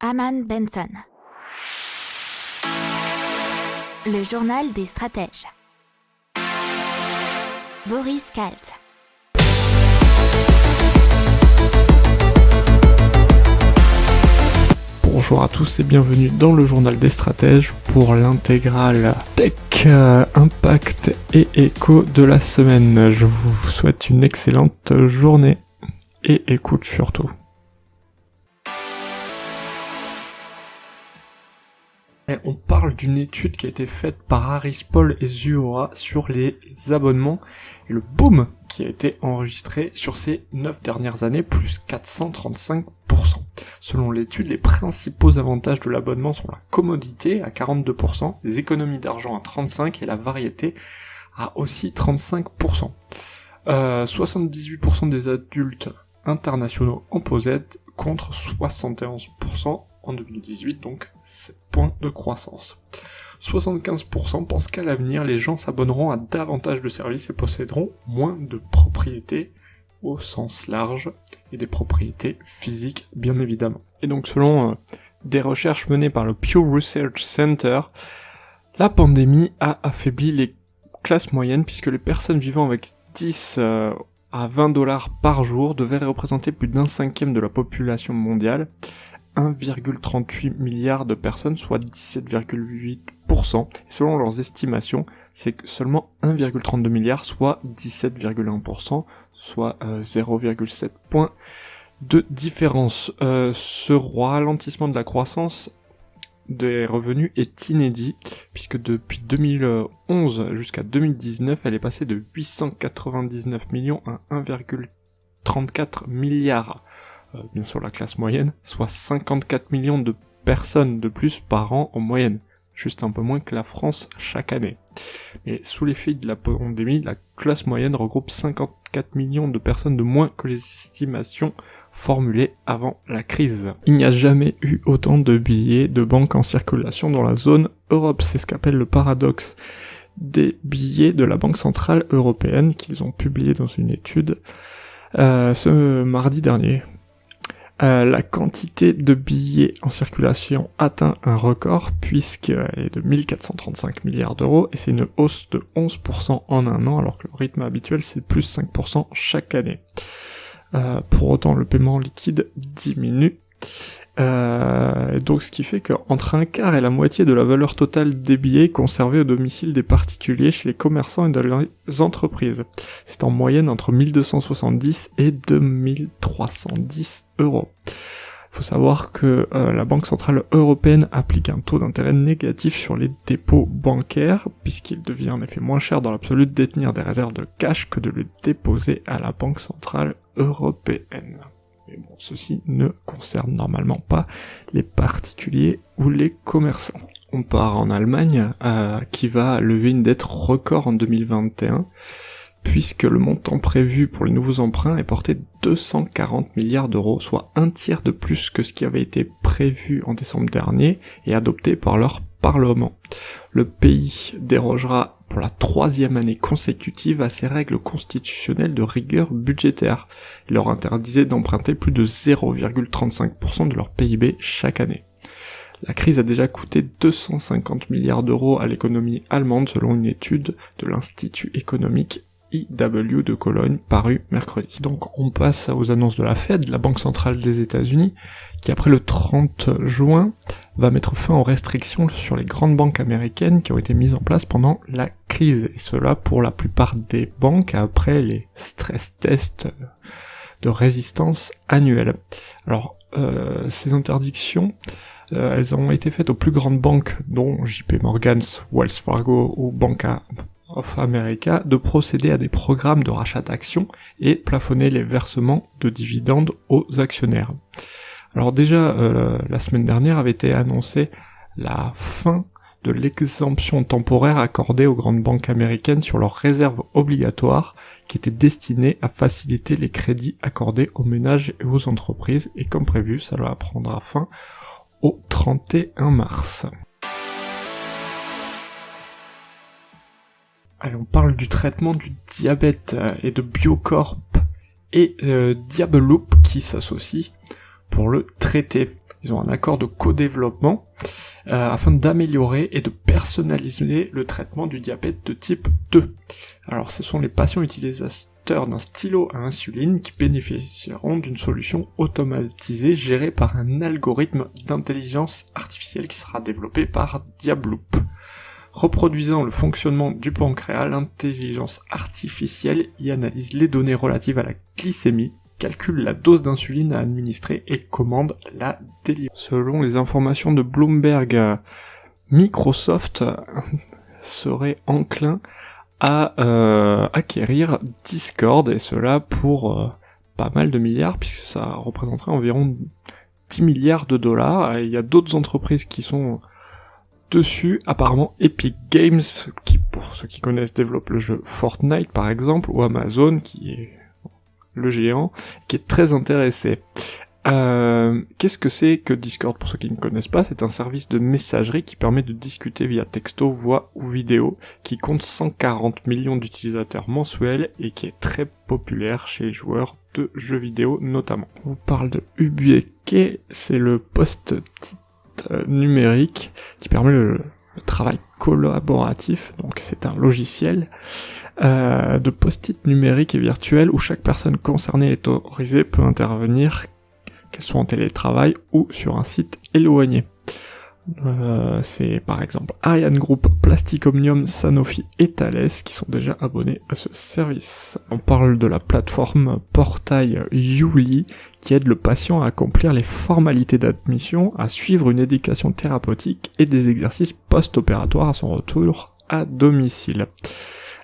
Aman Benson. Le journal des stratèges. Boris Kalt. Bonjour à tous et bienvenue dans le journal des stratèges pour l'intégrale Tech, Impact et Écho de la semaine. Je vous souhaite une excellente journée et écoute surtout. Et on parle d'une étude qui a été faite par Harris Poll et Zuora sur les abonnements et le boom qui a été enregistré sur ces 9 dernières années, plus 435%. Selon l'étude, les principaux avantages de l'abonnement sont la commodité à 42%, les économies d'argent à 35% et la variété à aussi 35%. 78% des adultes internationaux en possèdent contre 71% en 2018, donc 7 points de croissance. 75% pensent qu'à l'avenir, les gens s'abonneront à davantage de services et posséderont moins de propriétés au sens large, et des propriétés physiques, bien évidemment. Et donc, selon des recherches menées par le Pew Research Center, la pandémie a affaibli les classes moyennes, puisque les personnes vivant avec 10 à 20 $ par jour devaient représenter plus d'un cinquième de la population mondiale, 1,38 milliard de personnes, soit 17,8%. Et selon leurs estimations, c'est seulement 1,32 milliard, soit 17,1%, soit 0,7 points de différence. Ce ralentissement de la croissance des revenus est inédit, puisque depuis 2011 jusqu'à 2019, elle est passée de 899 millions à 1,34 milliard. Bien sûr la classe moyenne, soit 54 millions de personnes de plus par an en moyenne, juste un peu moins que la France chaque année. Mais sous l'effet de la pandémie, la classe moyenne regroupe 54 millions de personnes de moins que les estimations formulées avant la crise. Il n'y a jamais eu autant de billets de banque en circulation dans la zone Europe, c'est ce qu'appelle le paradoxe des billets de la Banque Centrale Européenne qu'ils ont publié dans une étude ce mardi dernier. La quantité de billets en circulation atteint un record puisqu'elle est de 1435 milliards d'euros et c'est une hausse de 11% en un an alors que le rythme habituel c'est plus 5% chaque année. Pour autant le paiement liquide diminue. Donc ce qui fait qu'entre un quart et la moitié de la valeur totale des billets conservés au domicile des particuliers, chez les commerçants et dans les entreprises. C'est en moyenne entre 1270 et 2310 euros. Faut savoir que la Banque Centrale Européenne applique un taux d'intérêt négatif sur les dépôts bancaires, puisqu'il devient en effet moins cher dans l'absolu de détenir des réserves de cash que de le déposer à la Banque Centrale Européenne. Mais bon, ceci ne concerne normalement pas les particuliers ou les commerçants. On part en Allemagne, qui va lever une dette record en 2021, puisque le montant prévu pour les nouveaux emprunts est porté de 240 milliards d'euros, soit un tiers de plus que ce qui avait été prévu en décembre dernier et adopté par leur Parlement. Le pays dérogera pour la 3e année consécutive à ses règles constitutionnelles de rigueur budgétaire. Il leur interdisait d'emprunter plus de 0,35% de leur PIB chaque année. La crise a déjà coûté 250 milliards d'euros à l'économie allemande selon une étude de l'Institut économique IW de Cologne parue mercredi. Donc on passe aux annonces de la Fed, la Banque centrale des États-Unis, qui après le 30 juin va mettre fin aux restrictions sur les grandes banques américaines qui ont été mises en place pendant la crise, et cela pour la plupart des banques après les stress tests de résistance annuels. Alors ces interdictions elles ont été faites aux plus grandes banques dont JP Morgan, Wells Fargo ou Bank of America de procéder à des programmes de rachat d'actions et plafonner les versements de dividendes aux actionnaires. Alors déjà, la semaine dernière avait été annoncée la fin de l'exemption temporaire accordée aux grandes banques américaines sur leurs réserves obligatoires qui étaient destinées à faciliter les crédits accordés aux ménages et aux entreprises, et comme prévu, ça va prendre fin au 31 mars. Allez, on parle du traitement du diabète et de Biocorp et Diabeloop qui s'associent pour le traiter. Ils ont un accord de co-développement afin d'améliorer et de personnaliser le traitement du diabète de type 2. Alors ce sont les patients utilisateurs d'un stylo à insuline qui bénéficieront d'une solution automatisée gérée par un algorithme d'intelligence artificielle qui sera développé par Diabloop. Reproduisant le fonctionnement du pancréas, l'intelligence artificielle y analyse les données relatives à la glycémie, calcule la dose d'insuline à administrer et commande la délivrance. Selon les informations de Bloomberg, Microsoft serait enclin à acquérir Discord, et cela pour pas mal de milliards, puisque ça représenterait environ 10 milliards de dollars, et il y a d'autres entreprises qui sont dessus, apparemment Epic Games, qui pour ceux qui connaissent développe le jeu Fortnite par exemple, ou Amazon, qui est le géant, qui est très intéressé. Qu'est-ce que c'est que Discord pour ceux qui ne connaissent pas? C'est un service de messagerie qui permet de discuter via texto, voix ou vidéo, qui compte 140 millions d'utilisateurs mensuels et qui est très populaire chez les joueurs de jeux vidéo notamment. On parle de Ubieke, c'est le post-it numérique qui permet le travail collaboratif, donc c'est un logiciel de post-it numérique et virtuel où chaque personne concernée et autorisée peut intervenir, qu'elle soit en télétravail ou sur un site éloigné. C'est par exemple Ariane Group, Plastic Omnium, Sanofi et Thales qui sont déjà abonnés à ce service. On parle de la plateforme portail Yuli qui aide le patient à accomplir les formalités d'admission, à suivre une éducation thérapeutique et des exercices post-opératoires à son retour à domicile.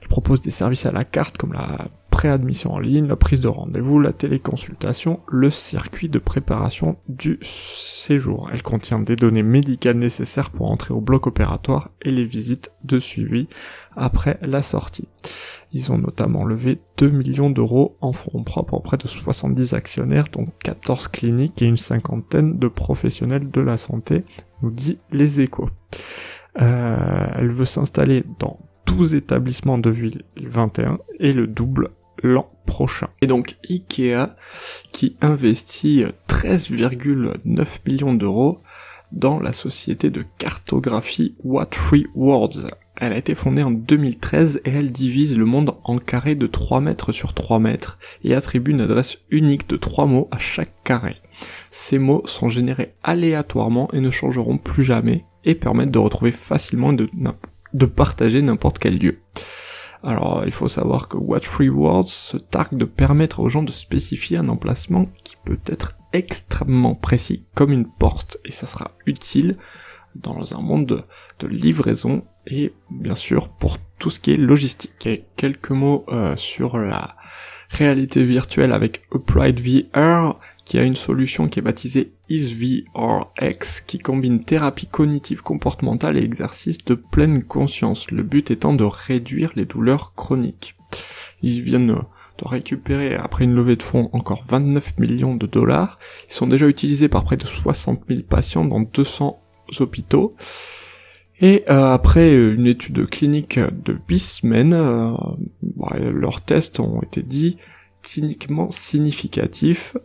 Elle propose des services à la carte comme la préadmission en ligne, la prise de rendez-vous, la téléconsultation, le circuit de préparation du séjour. Elle contient des données médicales nécessaires pour entrer au bloc opératoire et les visites de suivi après la sortie. Ils ont notamment levé 2 millions d'euros en fonds propres auprès de 70 actionnaires, dont 14 cliniques et une cinquantaine de professionnels de la santé, nous dit Les Échos. Elle veut s'installer dans 12 établissements en 2021 et le double l'an prochain. Et donc Ikea qui investit 13,9 millions d'euros dans la société de cartographie What3Words. Elle a été fondée en 2013 et elle divise le monde en carrés de 3 mètres sur 3 mètres et attribue une adresse unique de 3 mots à chaque carré. Ces mots sont générés aléatoirement et ne changeront plus jamais et permettent de retrouver facilement et de partager n'importe quel lieu. Alors, il faut savoir que What3Words se targue de permettre aux gens de spécifier un emplacement qui peut être extrêmement précis, comme une porte, et ça sera utile dans un monde de livraison et bien sûr pour tout ce qui est logistique. Et quelques mots sur la réalité virtuelle avec Applied VR, qui a une solution qui est baptisée EaseVRX, qui combine thérapie cognitive comportementale et exercice de pleine conscience, le but étant de réduire les douleurs chroniques. Ils viennent de récupérer, après une levée de fonds, encore 29 millions de dollars. Ils sont déjà utilisés par près de 60 000 patients dans 200 hôpitaux. Et après une étude clinique de 8 semaines, leurs tests ont été dits cliniquement significatifs,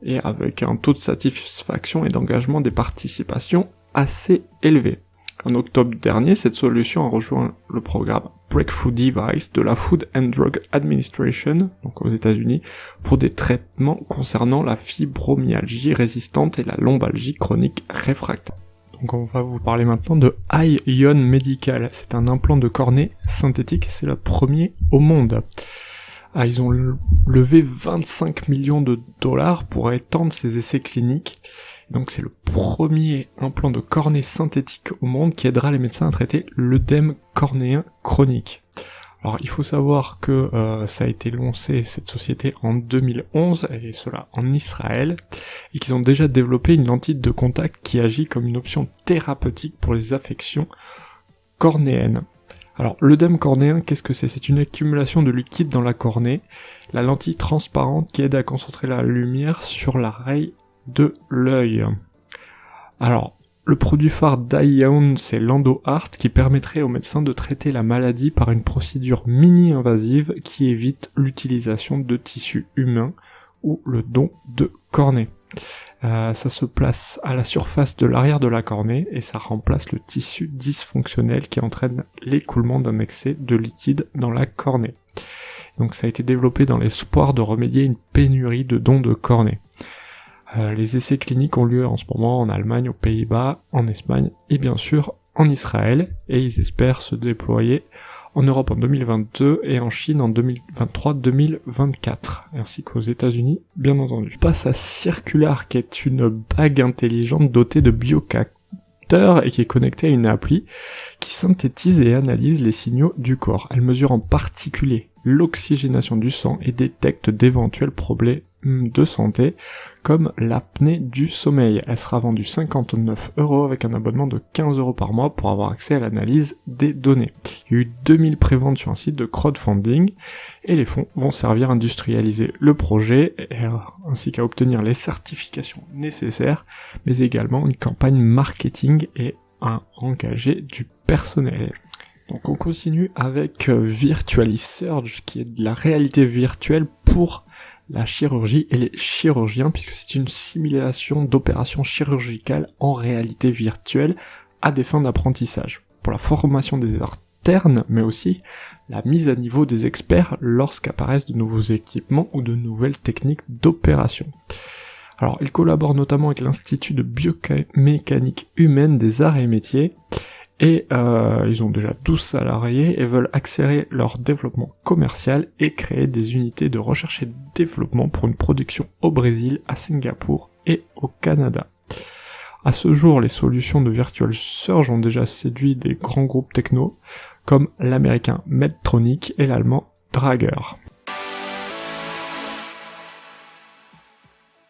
et avec un taux de satisfaction et d'engagement des participations assez élevé. En octobre dernier, cette solution a rejoint le programme Breakthrough Device de la Food and Drug Administration, donc aux États-Unis, pour des traitements concernant la fibromyalgie résistante et la lombalgie chronique réfractaire. Donc on va vous parler maintenant de Ion Medical. C'est un implant de cornée synthétique, c'est le premier au monde. Ils ont levé 25 millions de dollars pour étendre ces essais cliniques. Donc c'est le premier implant de cornée synthétique au monde qui aidera les médecins à traiter l'œdème cornéen chronique. Alors il faut savoir que ça a été lancé, cette société, en 2011, et cela en Israël, et qu'ils ont déjà développé une lentille de contact qui agit comme une option thérapeutique pour les affections cornéennes. Alors, l'œdème cornéen, qu'est-ce que c'est? C'est une accumulation de liquide dans la cornée, la lentille transparente qui aide à concentrer la lumière sur la raie de l'œil. Alors, le produit phare d'Ion, c'est l'EndoHeart, qui permettrait aux médecins de traiter la maladie par une procédure mini-invasive qui évite l'utilisation de tissus humains ou le don de cornée. Ça se place à la surface de l'arrière de la cornée et ça remplace le tissu dysfonctionnel qui entraîne l'écoulement d'un excès de liquide dans la cornée. Donc ça a été développé dans l'espoir de remédier à une pénurie de dons de cornée. Les essais cliniques ont lieu en ce moment en Allemagne, aux Pays-Bas, en Espagne et bien sûr en Israël, et ils espèrent se déployer en Europe en 2022 et en Chine en 2023-2024, ainsi qu'aux États-Unis, bien entendu. On passe à Circular, qui est une bague intelligente dotée de biocapteurs et qui est connectée à une appli qui synthétise et analyse les signaux du corps. Elle mesure en particulier l'oxygénation du sang et détecte d'éventuels problèmes de santé comme l'apnée du sommeil. Elle sera vendue 59€ avec un abonnement de 15€ par mois pour avoir accès à l'analyse des données. Il y a eu 2000 préventes sur un site de crowdfunding et les fonds vont servir à industrialiser le projet ainsi qu'à obtenir les certifications nécessaires, mais également une campagne marketing et à engager du personnel. Donc on continue avec Virtually Surge, qui est de la réalité virtuelle pour la chirurgie et les chirurgiens, puisque c'est une simulation d'opérations chirurgicales en réalité virtuelle à des fins d'apprentissage, pour la formation des internes, mais aussi la mise à niveau des experts lorsqu'apparaissent de nouveaux équipements ou de nouvelles techniques d'opération. Alors, il collabore notamment avec l'Institut de biomécanique humaine des arts et métiers, et ils ont déjà 12 salariés et veulent accélérer leur développement commercial et créer des unités de recherche et développement pour une production au Brésil, à Singapour et au Canada. À ce jour, les solutions de Virtual Surge ont déjà séduit des grands groupes techno, comme l'américain Medtronic et l'allemand Dräger.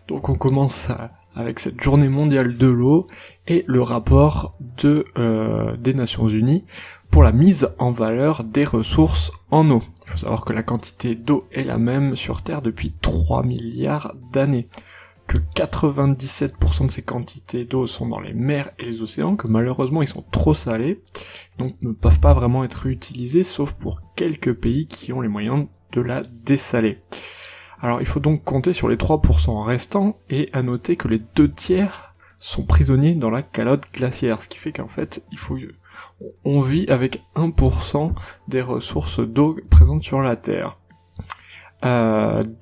Donc on commence avec cette journée mondiale de l'eau et le rapport des Nations Unies pour la mise en valeur des ressources en eau. Il faut savoir que la quantité d'eau est la même sur Terre depuis 3 milliards d'années, que 97% de ces quantités d'eau sont dans les mers et les océans, que malheureusement ils sont trop salés, donc ne peuvent pas vraiment être utilisés, sauf pour quelques pays qui ont les moyens de la dessaler. Alors il faut donc compter sur les 3% restants, et à noter que les 2/3 sont prisonniers dans la calotte glaciaire, ce qui fait qu'en fait, on vit avec 1% des ressources d'eau présentes sur la Terre.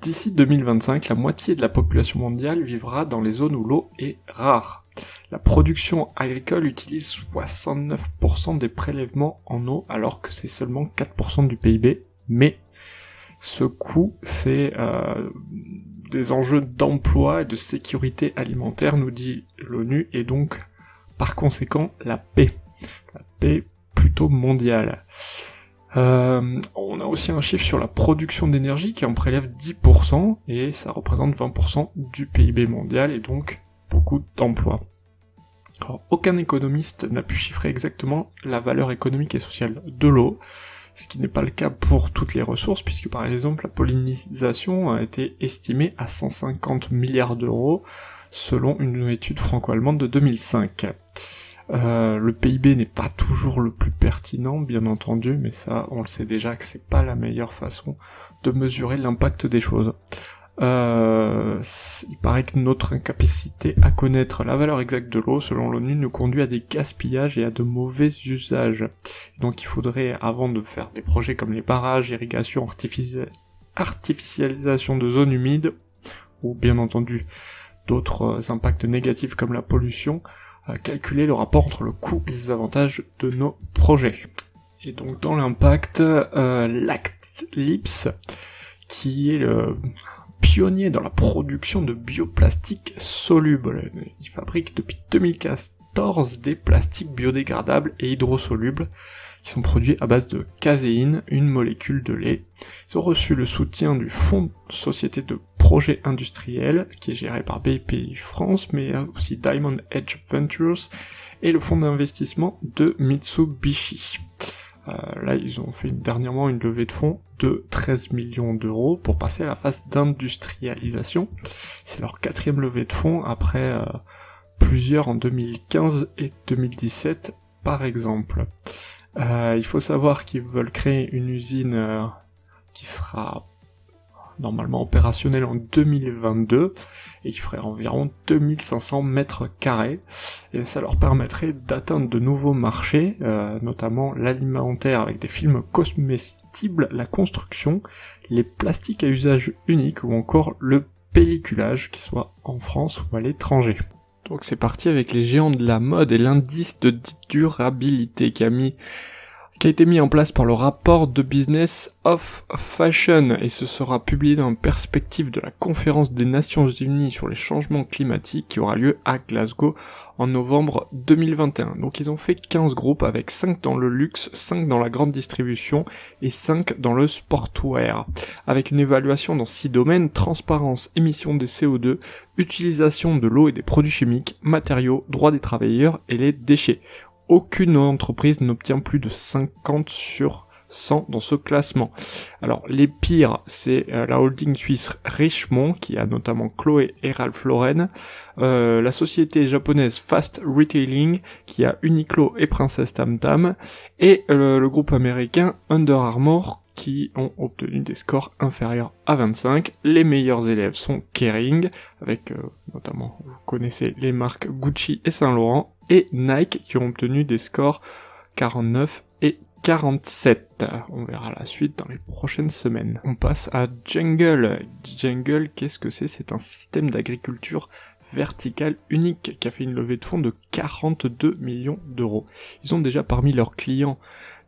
D'ici 2025, la moitié de la population mondiale vivra dans les zones où l'eau est rare. La production agricole utilise 69% des prélèvements en eau, alors que c'est seulement 4% du PIB, mais ce coût, c'est des enjeux d'emploi et de sécurité alimentaire, nous dit l'ONU, et donc, par conséquent, la paix plutôt mondiale. On a aussi un chiffre sur la production d'énergie qui en prélève 10%, et ça représente 20% du PIB mondial, et donc beaucoup d'emplois. Alors, aucun économiste n'a pu chiffrer exactement la valeur économique et sociale de l'eau, ce qui n'est pas le cas pour toutes les ressources, puisque par exemple la pollinisation a été estimée à 150 milliards d'euros, selon une étude franco-allemande de 2005. Le PIB n'est pas toujours le plus pertinent, bien entendu, mais ça, on le sait déjà que c'est pas la meilleure façon de mesurer l'impact des choses. Il paraît que notre incapacité à connaître la valeur exacte de l'eau, selon l'ONU, nous conduit à des gaspillages et à de mauvais usages. Donc il faudrait, avant de faire des projets comme les barrages, irrigation, artificialisation de zones humides, ou bien entendu d'autres impacts négatifs comme la pollution, calculer le rapport entre le coût et les avantages de nos projets. Et donc dans l'impact, Lactlips, qui est le pionnier dans la production de bioplastiques solubles. Il fabrique depuis 2014 des plastiques biodégradables et hydrosolubles qui sont produits à base de caséine, une molécule de lait. Ils ont reçu le soutien du Fonds Société de Projets Industriels, qui est géré par BPI France, mais aussi Diamond Edge Ventures, et le fonds d'investissement de Mitsubishi. Là, ils ont fait dernièrement une levée de fonds de 13 millions d'euros pour passer à la phase d'industrialisation. C'est leur 4e levée de fonds après plusieurs en 2015 et 2017 par exemple. Il faut savoir qu'ils veulent créer une usine qui sera normalement opérationnel en 2022, et qui ferait environ 2500 mètres carrés, et ça leur permettrait d'atteindre de nouveaux marchés, notamment l'alimentaire avec des films comestibles, la construction, les plastiques à usage unique, ou encore le pelliculage, qu'il soit en France ou à l'étranger. Donc c'est parti avec les géants de la mode et l'indice de durabilité qui a été mis en place par le rapport de Business of Fashion, et ce sera publié dans la perspective de la conférence des Nations Unies sur les changements climatiques qui aura lieu à Glasgow en novembre 2021. Donc ils ont fait 15 groupes avec 5 dans le luxe, 5 dans la grande distribution et 5 dans le sportwear, avec une évaluation dans 6 domaines: transparence, émission des CO2, utilisation de l'eau et des produits chimiques, matériaux, droits des travailleurs et les déchets. Aucune entreprise n'obtient plus de 50 sur 100 dans ce classement. Alors les pires, c'est la holding suisse Richemont, qui a notamment Chloé et Ralph Lauren, la société japonaise Fast Retailing, qui a Uniqlo et Princess Tam Tam, et le groupe américain Under Armour, qui ont obtenu des scores inférieurs à 25. Les meilleurs élèves sont Kering, avec notamment, vous connaissez les marques Gucci et Saint Laurent, et Nike, qui ont obtenu des scores 49 et 47. On verra la suite dans les prochaines semaines. On passe à Jungle. Jungle, qu'est-ce que c'est ? C'est un système d'agriculture verticale unique qui a fait une levée de fonds de 42 millions d'euros. Ils ont déjà parmi leurs clients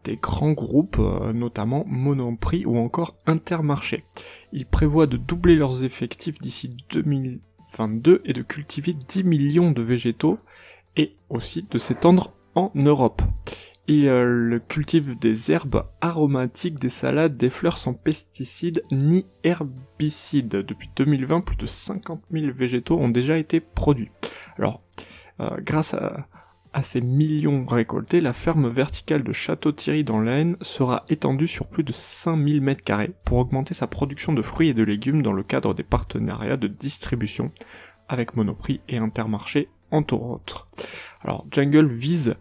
des grands groupes, notamment Monoprix ou encore Intermarché. Ils prévoient de doubler leurs effectifs d'ici 2022 et de cultiver 10 millions de végétaux, et aussi de s'étendre en Europe. Ils cultivent des herbes aromatiques, des salades, des fleurs sans pesticides ni herbicides. Depuis 2020, plus de 50 000 végétaux ont déjà été produits. Alors, grâce à ces millions récoltés, la ferme verticale de Château-Thierry dans l'Aisne sera étendue sur plus de 5000 m² pour augmenter sa production de fruits et de légumes dans le cadre des partenariats de distribution avec Monoprix et Intermarché, entre autres. Alors, Jungle vise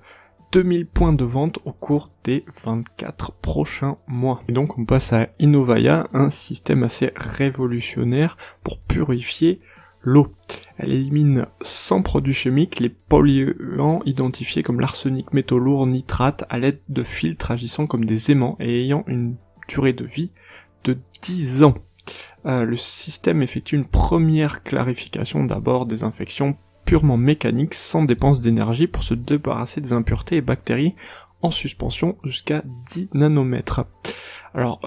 2000 points de vente au cours des 24 prochains mois. Et donc on passe à Innovaya, un système assez révolutionnaire pour purifier l'eau. Elle élimine sans produits chimiques les polluants identifiés comme l'arsenic, métaux lourds, nitrates à l'aide de filtres agissant comme des aimants et ayant une durée de vie de 10 ans. Le système effectue une première clarification, d'abord des infections purement mécaniques sans dépense d'énergie pour se débarrasser des impuretés et bactéries en suspension jusqu'à 10 nanomètres. Alors,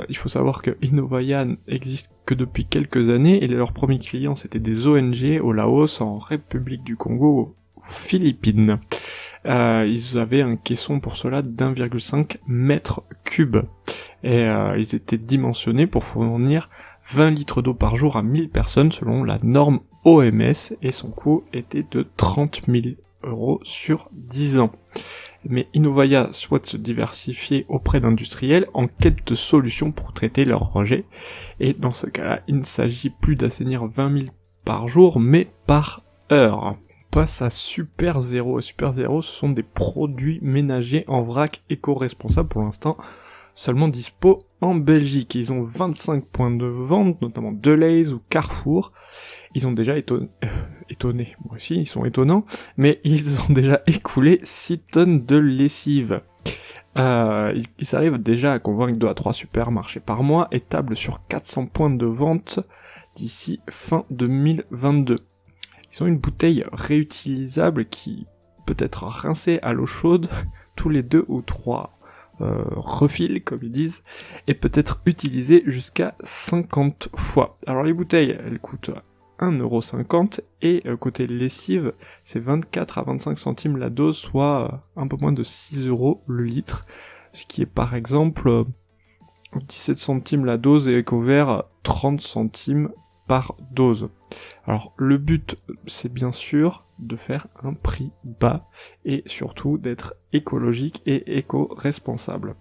il faut savoir que Innovaya n'existe que depuis quelques années et leurs premiers clients c'était des ONG au Laos, en République du Congo, aux Philippines. Ils avaient un caisson pour cela d'1,5 mètre cube et ils étaient dimensionnés pour fournir 20 litres d'eau par jour à 1000 personnes selon la norme OMS et son coût était de 30 000 € sur 10 ans. Mais Innovaya souhaite se diversifier auprès d'industriels en quête de solutions pour traiter leurs rejets, et dans ce cas-là, il ne s'agit plus d'assainir 20 000 par jour, mais par heure. On passe à Super Zero. Super Zero, ce sont des produits ménagers en vrac éco-responsables pour l'instant, seulement dispo en Belgique. Ils ont 25 points de vente, notamment Delhaize ou Carrefour. Ils ont déjà étonné, moi aussi ils sont étonnants, mais ils ont déjà écoulé 6 tonnes de lessive. Ils arrivent déjà à convaincre 2 à 3 supermarchés par mois et tablent sur 400 points de vente d'ici fin 2022. Ils ont une bouteille réutilisable qui peut être rincée à l'eau chaude tous les 2 ou 3 refils, comme ils disent, et peut être utilisée jusqu'à 50 fois. Alors les bouteilles, elles coûtent 1,50€ et côté lessive, c'est 24 à 25 centimes la dose, soit un peu moins de 6 € le litre, ce qui est par exemple 17 centimes la dose et EcoVert 30 centimes par dose. Alors le but, c'est bien sûr de faire un prix bas et surtout d'être écologique et éco-responsable.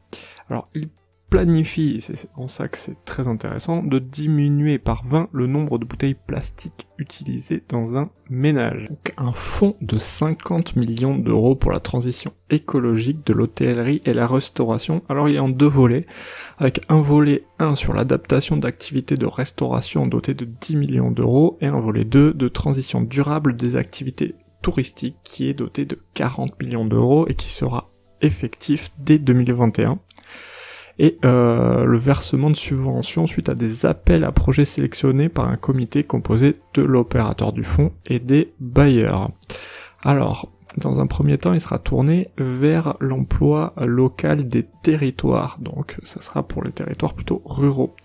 Alors ils planifie, et c'est en ça que c'est très intéressant, de diminuer par 20 le nombre de bouteilles plastiques utilisées dans un ménage. Donc un fonds de 50 millions d'euros pour la transition écologique de l'hôtellerie et la restauration. Alors il est en 2 volets, avec un volet 1 sur l'adaptation d'activités de restauration doté de 10 millions d'euros, et un volet 2 de transition durable des activités touristiques qui est doté de 40 millions d'euros et qui sera effectif dès 2021. Et le versement de subventions suite à des appels à projets sélectionnés par un comité composé de l'opérateur du fonds et des bailleurs. Alors, dans un premier temps, il sera tourné vers l'emploi local des territoires, donc ça sera pour les territoires plutôt ruraux.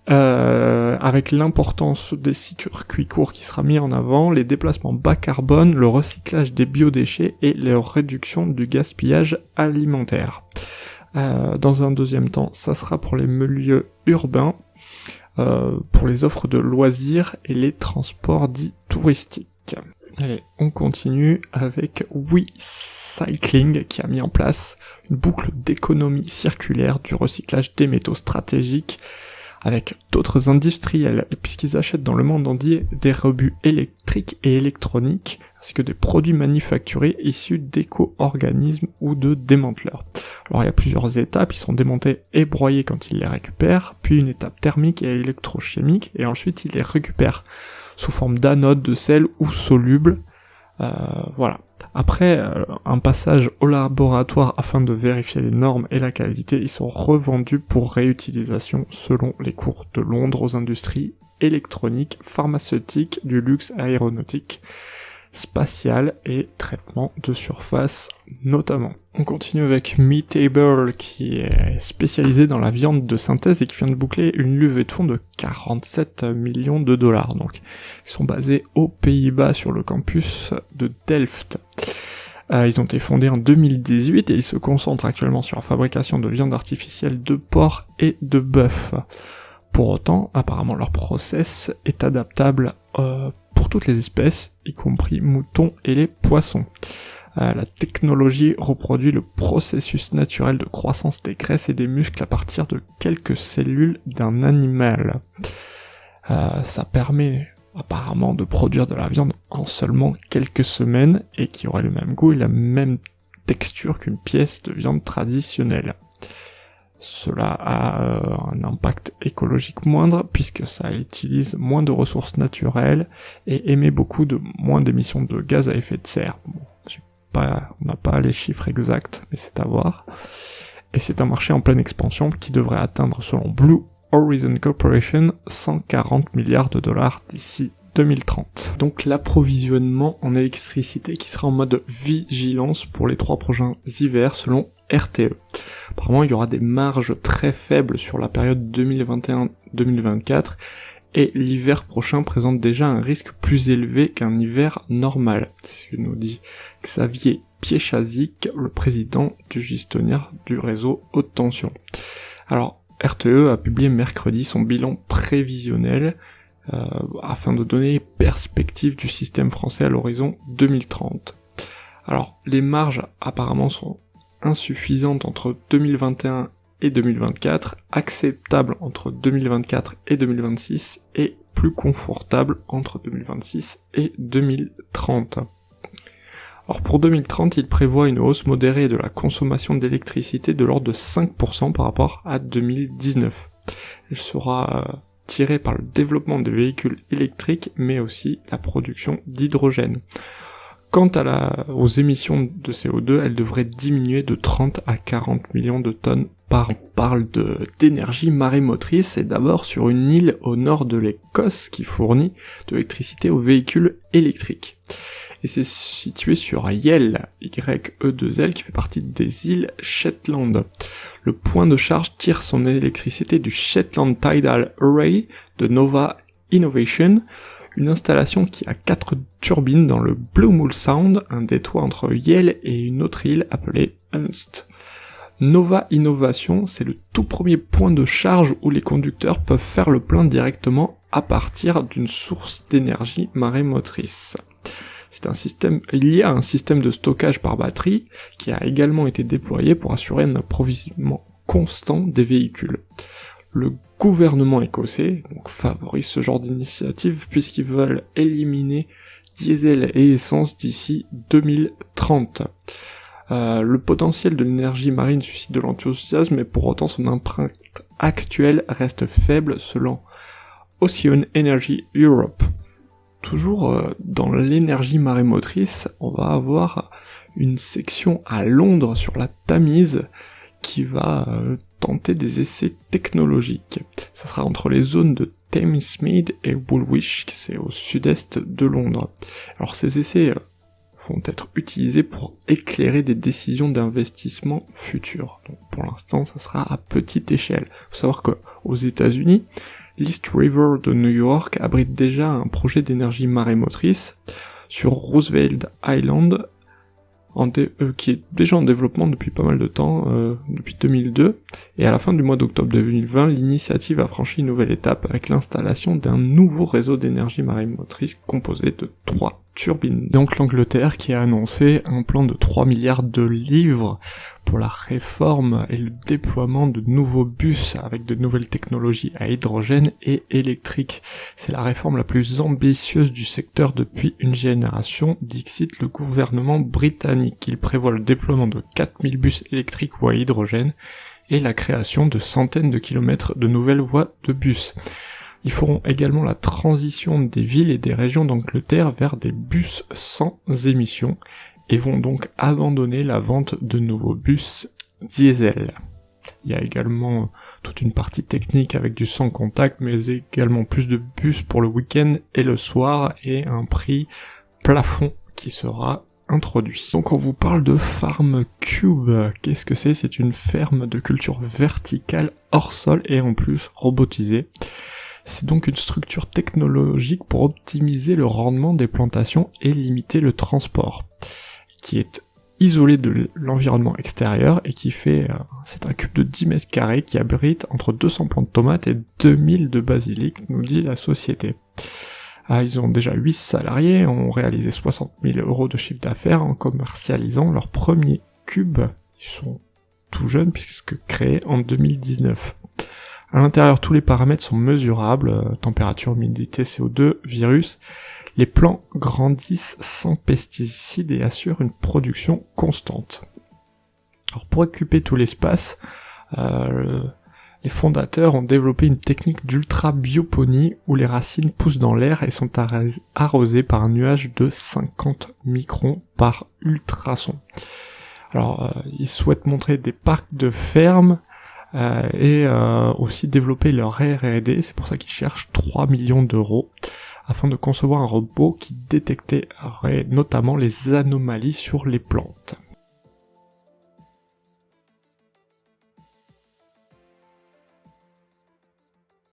Avec l'importance des circuits courts qui sera mis en avant, les déplacements bas carbone, le recyclage des biodéchets et la réduction du gaspillage alimentaire. Dans un deuxième temps, ça sera pour les milieux urbains, pour les offres de loisirs et les transports dits touristiques. Allez, on continue avec WeCycling qui a mis en place une boucle d'économie circulaire du recyclage des métaux stratégiques avec d'autres industriels, puisqu'ils achètent dans le monde entier des rebuts électriques et électroniques, ainsi que des produits manufacturés issus d'éco-organismes ou de démanteleurs. Alors il y a plusieurs étapes, ils sont démontés et broyés quand ils les récupèrent, puis une étape thermique et électrochimique, et ensuite ils les récupèrent sous forme d'anode, de sel ou soluble. Voilà. Après un passage au laboratoire afin de vérifier les normes et la qualité, ils sont revendus pour réutilisation selon les cours de Londres aux industries électroniques, pharmaceutiques, du luxe aéronautique, spatial et traitement de surface notamment. On continue avec Meatable qui est spécialisé dans la viande de synthèse et qui vient de boucler une levée de fonds de 47 millions de dollars. Donc, ils sont basés aux Pays-Bas sur le campus de Delft. Ils ont été fondés en 2018 et ils se concentrent actuellement sur la fabrication de viande artificielle de porc et de bœuf. Pour autant, apparemment leur process est adaptable pour toutes les espèces, y compris moutons et les poissons. La technologie reproduit le processus naturel de croissance des graisses et des muscles à partir de quelques cellules d'un animal. Ça permet apparemment de produire de la viande en seulement quelques semaines et qui aurait le même goût et la même texture qu'une pièce de viande traditionnelle. Cela a un impact écologique moindre puisque ça utilise moins de ressources naturelles et émet moins d'émissions de gaz à effet de serre. Bon, on n'a pas les chiffres exacts, mais c'est à voir. Et c'est un marché en pleine expansion qui devrait atteindre, selon Blue Horizon Corporation, 140 milliards de dollars d'ici 2030. Donc l'approvisionnement en électricité qui sera en mode vigilance pour les 3 prochains hivers selon RTE. Apparemment, il y aura des marges très faibles sur la période 2021-2024 et l'hiver prochain présente déjà un risque plus élevé qu'un hiver normal. C'est ce que nous dit Xavier Piéchazic, le président du gestionnaire du réseau haute tension. Alors, RTE a publié mercredi son bilan prévisionnel afin de donner perspective du système français à l'horizon 2030. Alors, les marges apparemment sont insuffisantes entre 2021 et 2024, acceptables entre 2024 et 2026, et plus confortables entre 2026 et 2030. Alors pour 2030, il prévoit une hausse modérée de la consommation d'électricité de l'ordre de 5% par rapport à 2019. Elle sera tirée par le développement des véhicules électriques, mais aussi la production d'hydrogène. Quant aux émissions de CO2, elles devraient diminuer de 30 à 40 millions de tonnes par an. On parle d'énergie marémotrice et d'abord sur une île au nord de l'Écosse qui fournit de l'électricité aux véhicules électriques. Et c'est situé sur Yell, Y-E-2-L, qui fait partie des îles Shetland. Le point de charge tire son électricité du Shetland Tidal Array de Nova Innovation, une installation qui a 4 turbines dans le Blue Sound, un détroit entre Yell et une autre île appelée Unst. Nova Innovation, c'est le tout premier point de charge où les conducteurs peuvent faire le plein directement à partir d'une source d'énergie marémotrice. Il y a un système de stockage par batterie qui a également été déployé pour assurer un approvisionnement constant des véhicules. Le gouvernement écossais favorise ce genre d'initiative puisqu'ils veulent éliminer diesel et essence d'ici 2030. Le potentiel de l'énergie marine suscite de l'enthousiasme, mais pour autant son empreinte actuelle reste faible selon Ocean Energy Europe. Toujours dans l'énergie marémotrice, on va avoir une section à Londres sur la Tamise qui va tenter des essais technologiques. Ça sera entre les zones de Thamesmead et Woolwich, c'est au sud-est de Londres. Alors ces essais vont être utilisés pour éclairer des décisions d'investissement futures. Donc pour l'instant, ça sera à petite échelle. Il faut savoir que aux États-Unis, l'East River de New York abrite déjà un projet d'énergie marémotrice sur Roosevelt Island, qui est déjà en développement depuis pas mal de temps, depuis 2002, et à la fin du mois d'octobre 2020, l'initiative a franchi une nouvelle étape avec l'installation d'un nouveau réseau d'énergie marémotrice composé de 3 turbines. Donc l'Angleterre qui a annoncé un plan de 3 milliards de livres pour la réforme et le déploiement de nouveaux bus avec de nouvelles technologies à hydrogène et électrique. C'est la réforme la plus ambitieuse du secteur depuis une génération, dixit le gouvernement britannique. Il prévoit le déploiement de 4000 bus électriques ou à hydrogène et la création de centaines de kilomètres de nouvelles voies de bus. Ils feront également la transition des villes et des régions d'Angleterre vers des bus sans émissions et vont donc abandonner la vente de nouveaux bus diesel. Il y a également toute une partie technique avec du sans contact, mais également plus de bus pour le week-end et le soir et un prix plafond qui sera introduit. Donc on vous parle de Farm Cube. Qu'est-ce que c'est ? C'est une ferme de culture verticale hors sol et en plus robotisée. C'est donc une structure technologique pour optimiser le rendement des plantations et limiter le transport, qui est isolé de l'environnement extérieur et qui fait, c'est un cube de 10 mètres carrés qui abrite entre 200 plants de tomates et 2000 de basilic, nous dit la société. Ils ont déjà 8 salariés, ont réalisé 60 000 € de chiffre d'affaires en commercialisant leur premier cube. Ils sont tout jeunes puisque créés en 2019. À l'intérieur, tous les paramètres sont mesurables, température, humidité, CO2, virus. Les plants grandissent sans pesticides et assurent une production constante. Alors pour occuper tout l'espace, les fondateurs ont développé une technique d'ultra-bioponie où les racines poussent dans l'air et sont arrosées par un nuage de 50 microns par ultrason. Alors ils souhaitent montrer des parcs de fermes et aussi développer leur R&D, c'est pour ça qu'ils cherchent 3 millions d'euros afin de concevoir un robot qui détecterait notamment les anomalies sur les plantes.